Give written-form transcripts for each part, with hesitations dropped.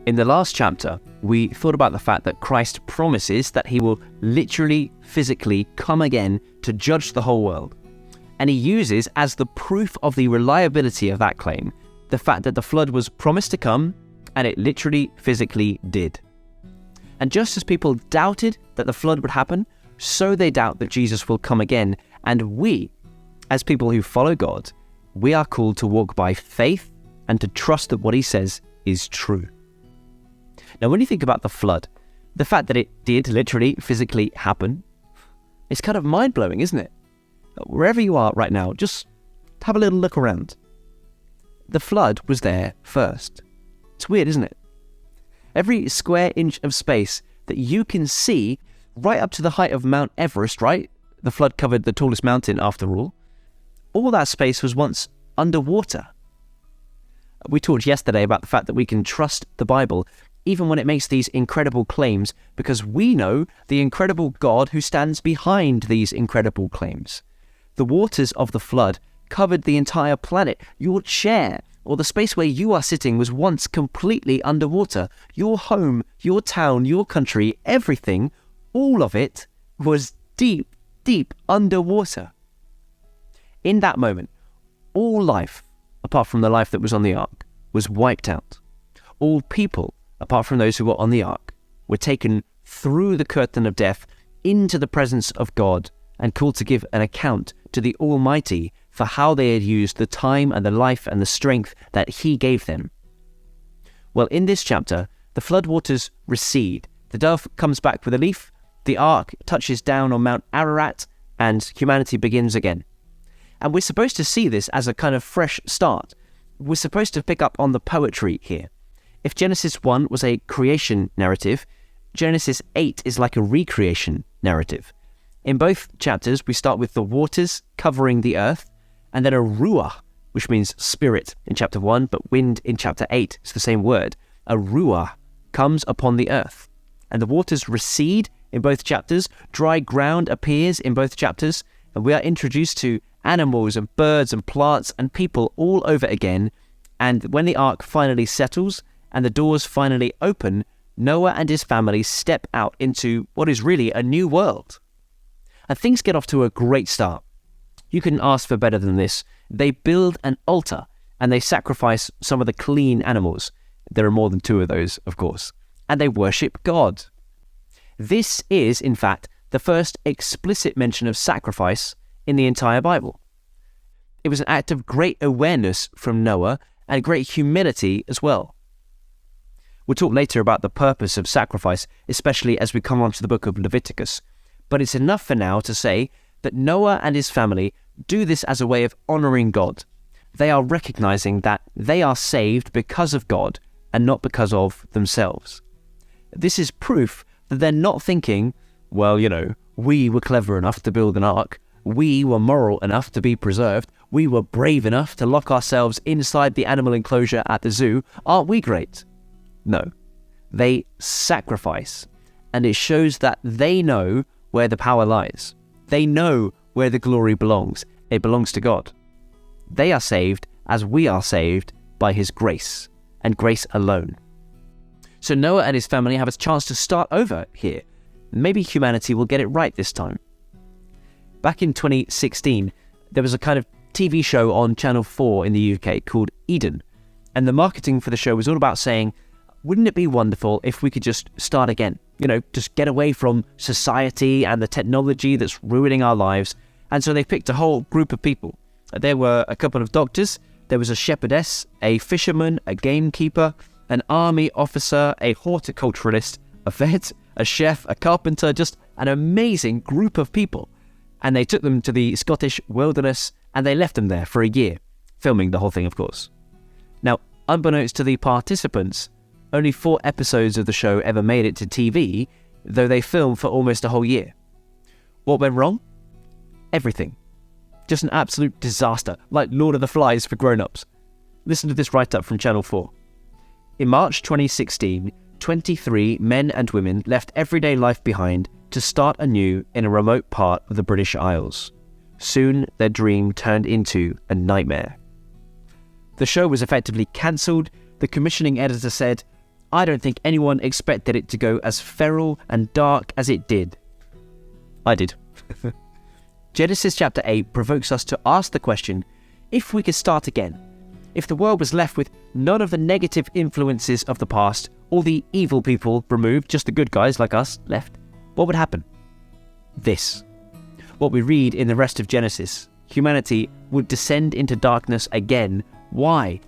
In the last chapter, we thought about the fact that Christ promises that he will literally, physically come again to judge the whole world. And he uses as the proof of the reliability of that claim the fact that the flood was promised to come, and it literally, physically did. And just as people doubted that the flood would happen, so they doubt that Jesus will come again. And we, as people who follow God, we are called to walk by faith and to trust that what he says is true. Now, when you think about the flood, the fact that it did literally, physically happen, it's kind of mind-blowing, isn't it? Wherever you are right now, just have a little look around. The flood was there first. It's weird, isn't it? Every square inch of space that you can see, right up to the height of Mount Everest, right? The flood covered the tallest mountain after all that space was once underwater. We talked yesterday about the fact that we can trust the Bible even when it makes these incredible claims, because we know the incredible God who stands behind these incredible claims. The waters of the flood covered the entire planet. Your chair, or the space where you are sitting, was once completely underwater. Your home, your town, your country, everything, all of it was deep, deep underwater. In that moment, all life, apart from the life that was on the ark, was wiped out. All people, apart from those who were on the ark, were taken through the curtain of death into the presence of God and called to give an account to the Almighty for how they had used the time and the life and the strength that he gave them. Well, in this chapter, the floodwaters recede. The dove comes back with a leaf, the ark touches down on Mount Ararat, and humanity begins again. And we're supposed to see this as a kind of fresh start. We're supposed to pick up on the poetry here. If Genesis 1 was a creation narrative, Genesis 8 is like a recreation narrative. In both chapters, we start with the waters covering the earth, and then a ruach, which means spirit in chapter 1, but wind in chapter 8 is the same word. A ruach comes upon the earth, and the waters recede in both chapters. Dry ground appears in both chapters, and we are introduced to animals and birds and plants and people all over again. And when the ark finally settles and the doors finally open, Noah and his family step out into what is really a new world. And things get off to a great start. You couldn't ask for better than this. They build an altar and they sacrifice some of the clean animals. There are more than 2 of those, of course. And they worship God. This is, in fact, the first explicit mention of sacrifice in the entire Bible. It was an act of great awareness from Noah and great humility as well. We'll talk later about the purpose of sacrifice, especially as we come on to the book of Leviticus. But it's enough for now to say that Noah and his family do this as a way of honoring God. They are recognizing that they are saved because of God and not because of themselves. This is proof that they're not thinking, well, we were clever enough to build an ark. We were moral enough to be preserved. We were brave enough to lock ourselves inside the animal enclosure at the zoo. Aren't we great? No. They sacrifice, and it shows that they know where the power lies. They know where the glory belongs. It belongs to God. They are saved as we are saved by his grace, and grace alone. So Noah and his family have a chance to start over here. Maybe humanity will get it right this time. Back in 2016, there was a kind of TV show on Channel 4 in the UK called Eden. And the marketing for the show was all about saying, wouldn't it be wonderful if we could just start again? Just get away from society and the technology that's ruining our lives. And so they picked a whole group of people. There were a couple of doctors, there was a shepherdess, a fisherman, a gamekeeper, an army officer, a horticulturalist, a vet, a chef, a carpenter, just an amazing group of people. And they took them to the Scottish wilderness and they left them there for a year, filming the whole thing, of course. Now, unbeknownst to the participants, only 4 episodes of the show ever made it to TV, though they filmed for almost a whole year. What went wrong? Everything. Just an absolute disaster, like Lord of the Flies for grown-ups. Listen to this write-up from Channel 4. In March 2016, 23 men and women left everyday life behind to start anew in a remote part of the British Isles. Soon, their dream turned into a nightmare. The show was effectively cancelled. The commissioning editor said, I don't think anyone expected it to go as feral and dark as it did. I did. Genesis chapter 8 provokes us to ask the question, if we could start again, if the world was left with none of the negative influences of the past, all the evil people removed, just the good guys like us left, what would happen? This. What we read in the rest of Genesis. Humanity would descend into darkness again. Why?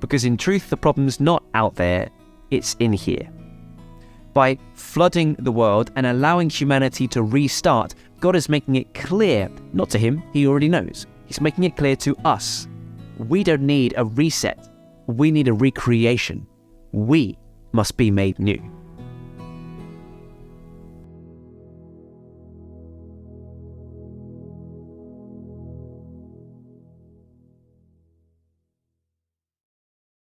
Because in truth, the problem's not out there, it's in here. By flooding the world and allowing humanity to restart, God is making it clear, not to him, he already knows. He's making it clear to us. We don't need a reset. We need a recreation. We must be made new.